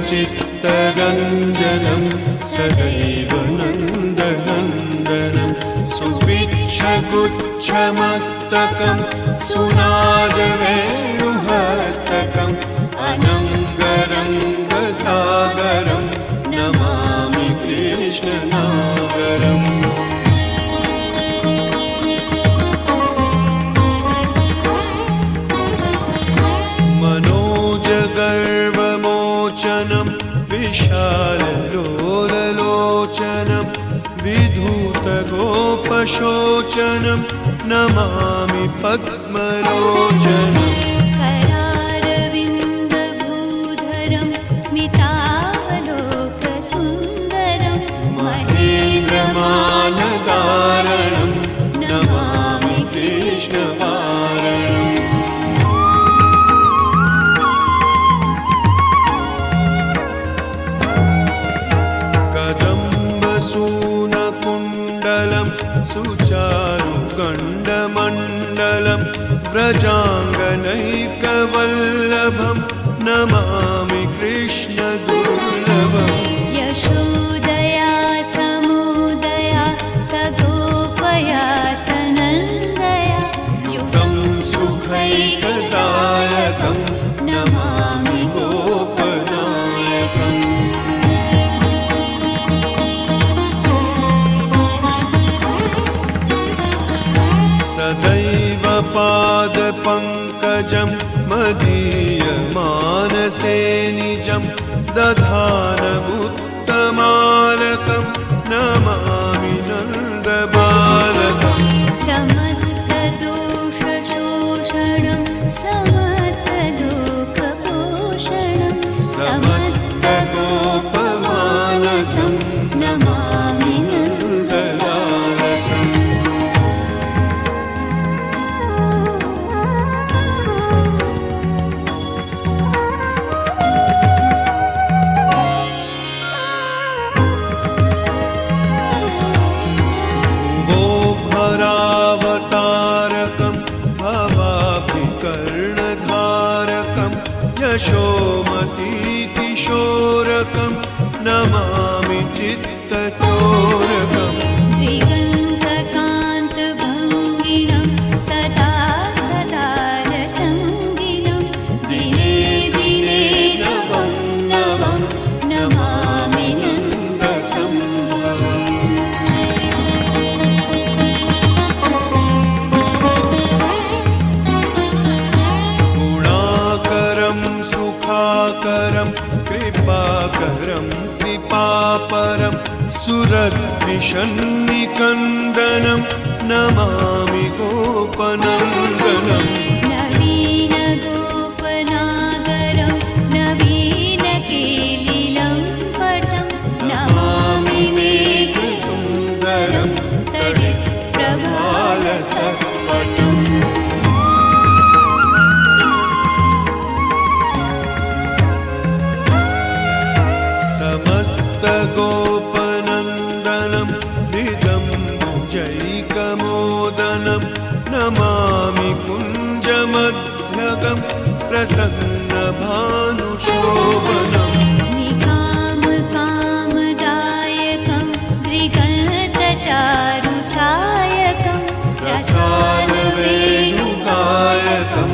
चित्तरञ्जनं सदैव नन्दनन्दनं सुविच्छगुच्छमस्तकं सुनादवेणुहस्तकम् अनङ्गरङ्गसागरं नमामि कृष्णनागरम्। मनोजगर्वमोचनं विशाललोललोचनं विधूतगोपशोचनं नमामि पद्मलोचनम्। करारविन्दभूधरं स्मितावलोकसुन्दरं महेन्द्रमानदारणं नमामि कृष्णवारणम्। कदम्बसूनकुण्डलं सुचारुगण्डमण्डलं व्रजाङ्गनैकवल्लभं नमामि कृष्णदुर्लभम्। यशोदया समुदया सगोपया सनन्दया युतं सुखैकदायकं नमामि गोपनायकम्। सदैव पादपङ्कजं मदीयमानसे निजं दधानमुत्तमालकं नमामि नन्दबालकम्। समस्तदोषशोषणं समस्तलोकपोषणं समस्तगोपमानसं नमामि नन्दलालसम्। भरावतारकं भवाभिकर्णधारकं यशोमतीकिशोरकं नमामि चित्तचोरकम्। त्रिगण्टकान्तभङ्गिनं सदा सदा रसङ्गिनं दिने दिने नवं नवं नमामि नन्दसम्भवम्। गुणाकरं सुखाकरं कृपाकरं कृपापरं सुरद्विषन्निकन्दनं नमामि गोपनन्दनम्। नवीनगोपनागरं नवीनकेलिलं पटं नमामि मेघसुन्दरं तडिप्रभालसत्पटम्। समस्तगोपनन्दनं हृदम्बुजैकमोदनं नमामि कुञ्जमध्यगं प्रसन्नभानुशोभनम्। निकामकामदायकं त्रिगणतटाकं चारुसायकं प्रसादवेणुगायकं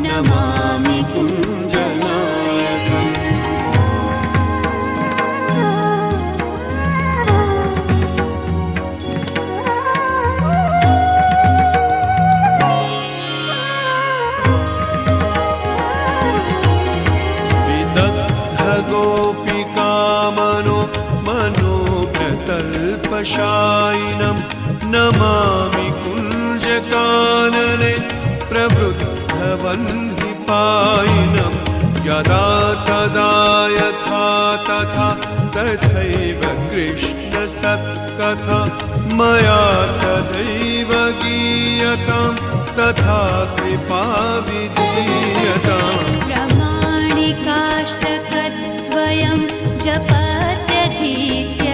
नमामि कुञ्जनायकम् गोपिकामनो मनोव्रतल्पशायिनं नमामि कुञ्जकानने प्रवृद्धवह्निपायिनं यदा तदा यथा तथा तथैव कृष्णसत्कथा मया सदैव गीयतां तथा कृपा विधीयताम् प्रमाणिकाष्टकद्वयं जपत्यधीत्य